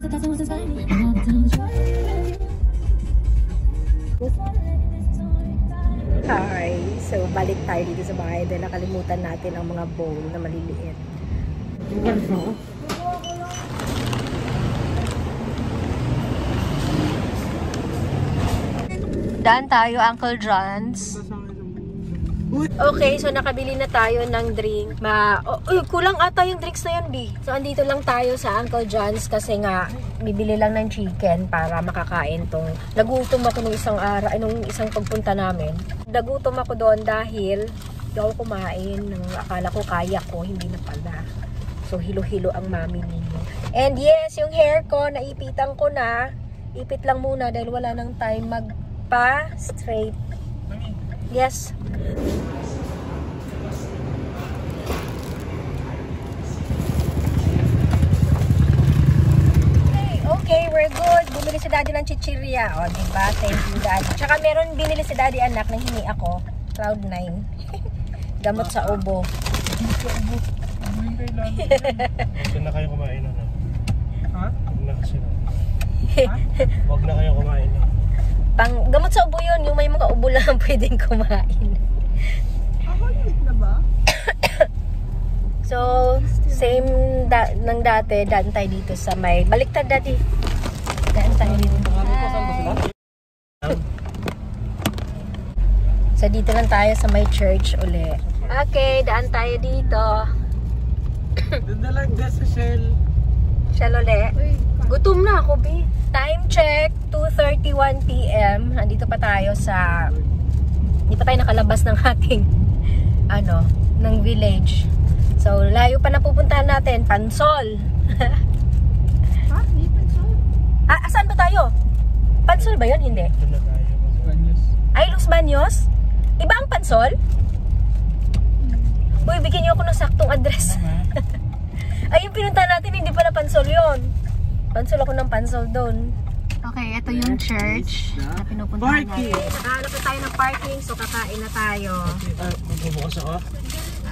Hi! So, balik tayo dito sa bahay dahil nakalimutan natin ang mga bowl na maliliit. Daan tayo, Uncle John's. Okay, so nakabili na tayo ng drink. Kulang ata yung drinks na yun, B. So, andito lang tayo sa Uncle John's kasi nga, bibili lang ng chicken para makakain tong. Nagutom ako nung isang pagpunta namin. Nagutom ako doon dahil hindi ako kumain. Akala ko kaya ko, hindi na pala. So, hilo-hilo ang mami ninyo. And yes, yung hair ko, naipitan ko na. Ipit lang muna dahil wala nang time magpa-straight. Yes. Okay, we're good. Bumili si Daddy ng chichirya. O, diba? Thank you, Daddy. Tsaka meron binili si Daddy anak na hingi ako. Cloud9. Gamot sa ubo. Huwag na kayo kumain na. Ha? Huwag na kasi na. Huwag na kayo kumain na. Gamot sa ubo yun. Yung may mga ubo lang pwedeng kumain. Ulit na ba? So, same ng dati. Daan tayo dito sa may... Baliktad, Daddy. Daan tayo dito. So, dito lang tayo sa may church uli. Okay, daan tayo dito. Doon na lang dyan sa Shell. Shell uli. Gutom na ako, B. Time check, 2:31 PM. Nandito pa tayo sa... Hindi pa tayo nakalabas ng ating ng village. So, layo pa na pupuntahan natin. Pansol. Ha? Hindi Pansol? Saan ba tayo? Pansol ba yun? Hindi. Doon na tayo. Ay, Los Baños? Iba ang Pansol? Uy, bigyan niyo ako ng saktong address. Ay, yung pinuntahan natin, hindi pala Pansol yun. Pansol ako ng Pansol doon. Okay, ito yung church na pinupuntahan natin. Nakahanap na tayo ng parking, so kakain na tayo. Magbubukas ako.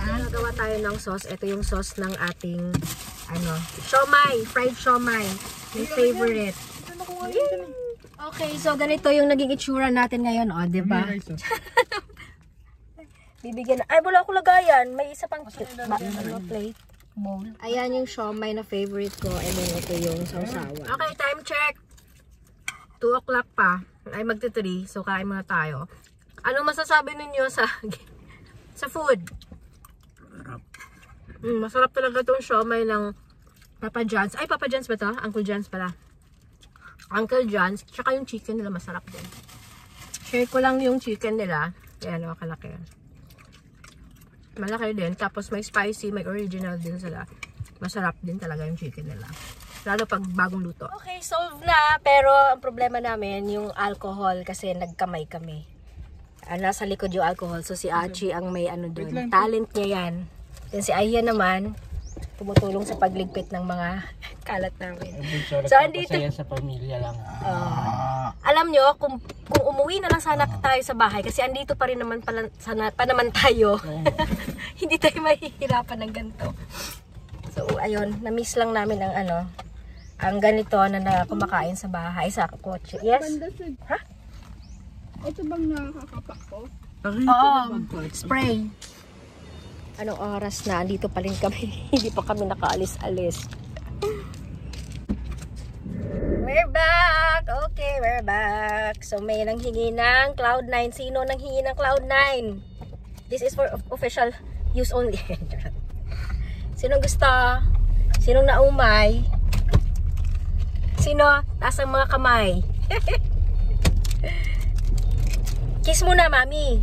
Nagawa tayo ng sauce. Ito yung sauce ng ating siomai, fried siomai. My favorite. Okay, so ganito yung naging itsura natin ngayon, diba? Bibigyan na. Ay, wala akong lagayan. May isa pang plate. Bowl. Ayan yung siomai na favorite ko. And then ito yung sausawa. Okay, time check. 2 o'clock pa. Ay, magti-3. So, kain muna tayo. Ano masasabi ninyo sa food? Masarap talaga itong siomai ng Papa John's. Ay, Papa John's ba ito? Uncle John's pala. Uncle John's. Tsaka yung chicken nila masarap din. Share ko lang yung chicken nila. Ayan, kalaki. Malaki din. Tapos may spicy, may original din sila. Masarap din talaga yung chicken nila. Lalo pag bagong luto. Okay, solve na. Pero ang problema namin, yung alcohol. Kasi nagkamay kami. Nasa likod yung alcohol. So si Achi ang may doon. Talent niya yan. Then si Aya naman, tumutulong sa pagligpit ng mga kalat namin. So andito. Sa pamilya lang. Alam nyo, kung umuwi na lang sana tayo sa bahay. Kasi andito pa rin naman pa naman tayo. Hindi tayo mahihirapan ng ganito. So ayun, na-miss lang namin ang ganito na kumakain sa bahay, sa kotse. Yes? Ha? Ito bang nakakapak ko? Oo, spray. Anong oras na? Andito pa rin kami. Hindi pa kami nakaalis-alis. We're back! Okay, we're back. So, may nanghingi ng Cloud9. Sino nanghingi ng Cloud9? This is for official use only. Sinong gusto? Sinong naumay? Sino? Taas ang mga kamay. Kiss muna, mami.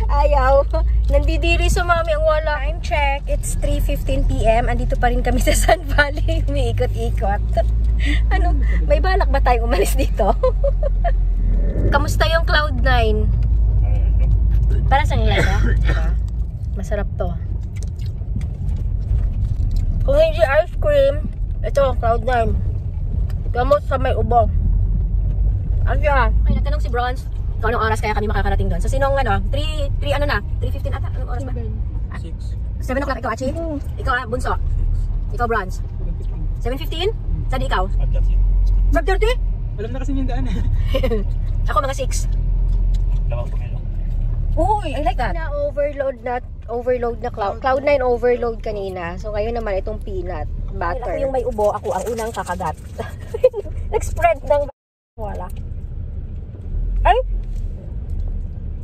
Ayaw. Nandidiri sa mami ang wala. Time check. It's 3:15 PM. Andito pa rin kami sa Sun Valley. Umiikot-ikot. May balak ba tayong umalis dito? Kamusta yung Cloud9? Para sa nila. Masarap to. Kung hindi ice cream, ito, Cloud9. Gamot sa may ubo. Asya. Ay, natanong si Bronze kung anong oras kaya kami makakarating doon. So, sinong 3:15 ata? Anong oras ba? 7. 7 o'clock ikaw, Achi? Ikaw, Bunso? Ikaw, Bronze? 7:15? Saan ikaw? At that's it. 5:30? Alam na kasi yung daan eh. Ako mga 6. Lawang pumilo. Uy, I like that. Overload na Cloud9 overload kanina. So ngayon naman itong peanut butter. Ako yung may ubo, ako ang unang kakagat. Nag-spread ng wala.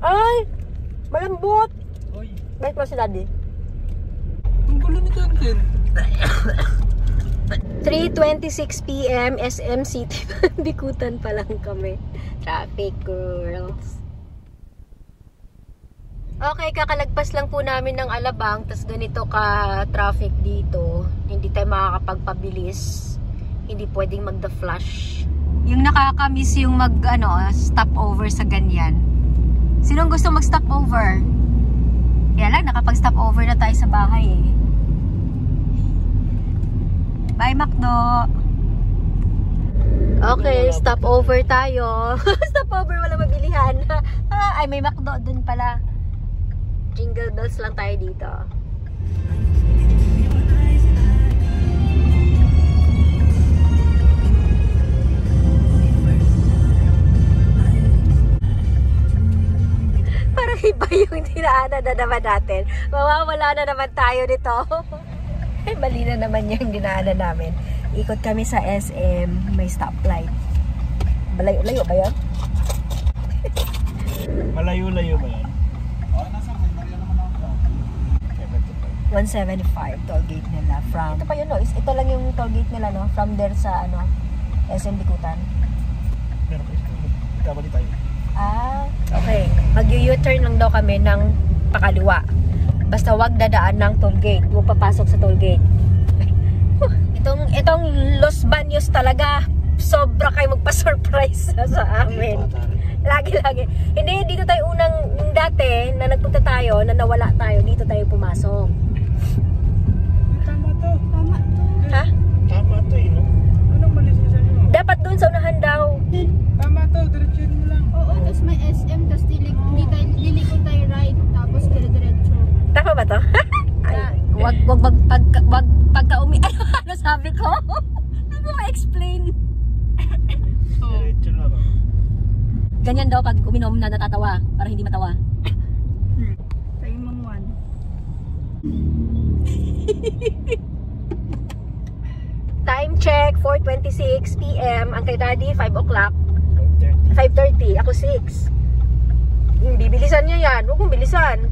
Ay! Malambot! Oy. Bait mo si Daddy. Ang gulo nito din. 3:26 PM, SM City. Bikutan pa lang kami. Traffic girls. Okay, kakalagpas lang po namin ng Alabang. Tas ganito ka-traffic dito. Hindi tayo makakapagpabilis. Hindi pwedeng mag-the flash. Yung nakakamiss yung stop over sa ganyan. Sinong gusto mag-stop over? Kaya lang, nakapag-stop over na tayo sa bahay eh. Bye, Macdo! Okay, stop over tayo. Stop over, wala mabilihan. Ay, may Macdo dun pala. Jingle bells lang tayo dito. Parang iba yung dinaanan na naman natin. Mawawala na naman tayo nito. Mali na naman yung dinaanan namin. Ikot kami sa SM, may stoplight. Malayo-layo ba yun? Malayo-layo ba yan? 175 toll gate nila from... Ito pa yun, no? Ito lang yung toll gate nila, no? From there sa, SM Bikutan. Meron pa ito. Itabali tayo. Okay. Mag-U-turn lang daw kami ng pakaliwa. Basta wag dadaan ng toll gate. Huwag papasok sa toll gate. Itong Los Baños talaga. Sobra kayo magpa-surprise sa amin. Lagi-lagi. Hindi, dito tayo dati na nagpunta tayo, na nawala tayo, dito tayo pumasok. Tama to. Ha? Tama to eh, no? Anong mali sa inyo? Dapat dun sa unahan daw. Tama to, diretsuhin mo lang. Oo, tapos may SM, tapos liliko tayo right, tapos dire-diretso. Tama ba to? Ay, wag ano sabi ko? Hindi ko ma-explain. Diretso lang. Ganyan daw pag uminom na natatawa para hindi matawa. Tayo mong 1. Time check, 4:26 PM. Ang kay Daddy, 5 o'clock. 5:30. 5:30. Ako 6. Bibilisan niya yan. Huwag mong bilisan.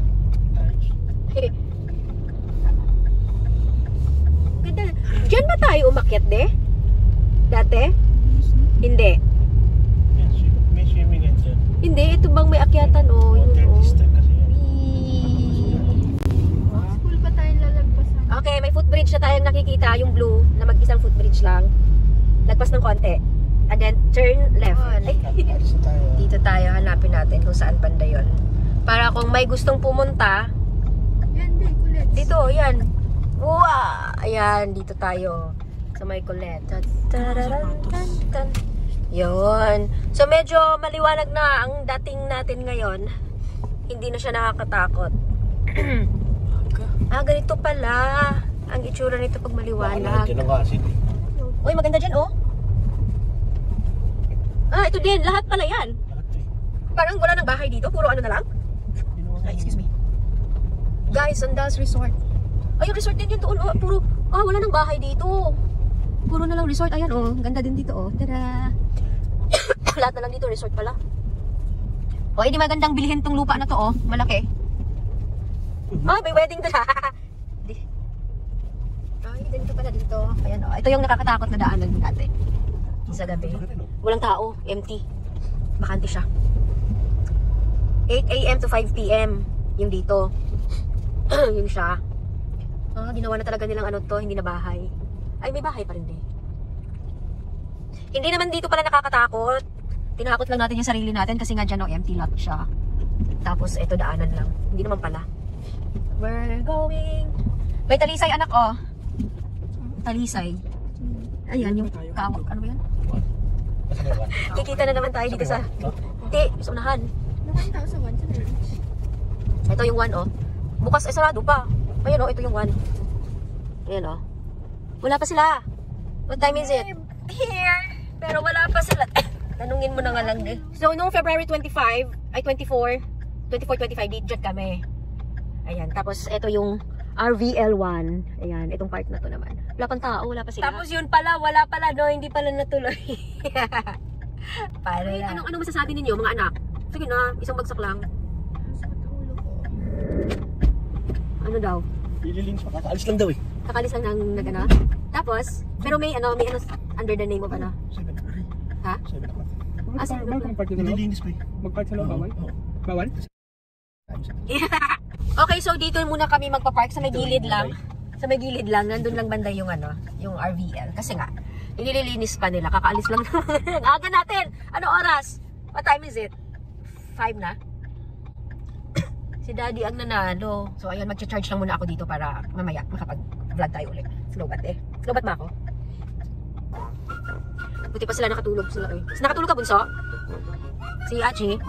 Ganda. Diyan ba tayo umakyat, de? Dati? Hindi. May swimming yan dyan. Hindi, ito bang may akyatan, oh. Yun, 1:30 oh. step kasi yan. School pa tayo lalagpasan. Okay, may footbridge na tayong nakikita, yung blue, na mag-isang footbridge lang. Lagpas ng konti. And then, turn left. Ay, Alis na tayo. dito tayo, hanapin natin kung saan banda yun. Para kung may gustong pumunta, Yan din, kulit. dito, yan. Wow! Ayan, dito tayo. Sa may Colette. Yun. So, medyo maliwanag na ang dating natin ngayon. Hindi na siya nakakatakot. Ganito pala. Ang itsura nito pag Baka maliwanag. dyan ang acid eh. Uy, maganda dyan, oh. Ito din. Lahat pala yan. Lahat eh. Parang wala ng bahay dito. Puro ano na lang. Excuse me. Guys, Sandals Resort. Ay, yung resort din yun doon. Oh, puro, wala ng bahay dito. Puro na lang resort. Ayan, oh. Ganda din dito, oh. Tada! Lahat na lang dito, resort pala. Oh, hindi magandang bilhin tong lupa na to, oh. Malaki. May wedding doon. Ay, ganito pala dito. Ayan, oh. Ito yung nakakatakot na daanan natin. Sa gabi. Walang tao. Empty. Bakante siya. 8 AM to 5 PM. Yung dito. Yun siya. Ginawa na talaga nilang ano to. Hindi na bahay. Ay, may bahay pa rin din. Hindi naman dito pala nakakatakot. Tinakot lang natin yung sarili natin kasi nga dyan, oh, empty lot siya. Tapos, ito daanan lang. Hindi naman pala. We're going. May talisay, anak, oh. Talisay. Ayan, yung kawak. Ano ba yan? Kikita na naman tayo dito sa... Hindi, sa unahan. Nakanta ko sa 1 sa range. Ito yung 1, oh. Bukas, sarado pa. Ayan, oh, ito yung 1. Ayan, oh. Wala pa sila. What time is it? Here. Pero wala pa sila. Tanungin mo na nga lang eh. So, nung February 25, ay 24, 25, dito kami. Ayan. Tapos, ito yung RVL1. Ayan. Itong part na to naman. Wala pang tao. Wala pa sila. Tapos yun pala. Wala pala. No, hindi pala natuloy. Paano na? Anong masasabi ninyo, mga anak? Sige na. Isang bagsak lang. Ano daw? Ililink pa. Kakaalis lang daw eh. Kakalis lang ng nagana. Tapos, pero may ano under the name of ano? 7 o'clock. Ha? 7 o'clock. Nililinis pa eh. Mag-park sa loob, bawal? Bawal? Okay, so dito muna kami magpa-park sa may gilid lang. Sa may gilid lang, nandun lang banda yung ano, yung RVL. Kasi nga, nililinis pa nila. Kakaalis lang naman. Aga natin! Ano oras? What time is it? 5 na? Si Daddy ang nanalo. So ayun, mag-charge lang muna ako dito para mamaya makapag-vlog tayo ulit. Slobat eh. Slobat ba ako? Buti pa sila nakatulog sila eh. Nakatulog ka, bunso? Si Achi?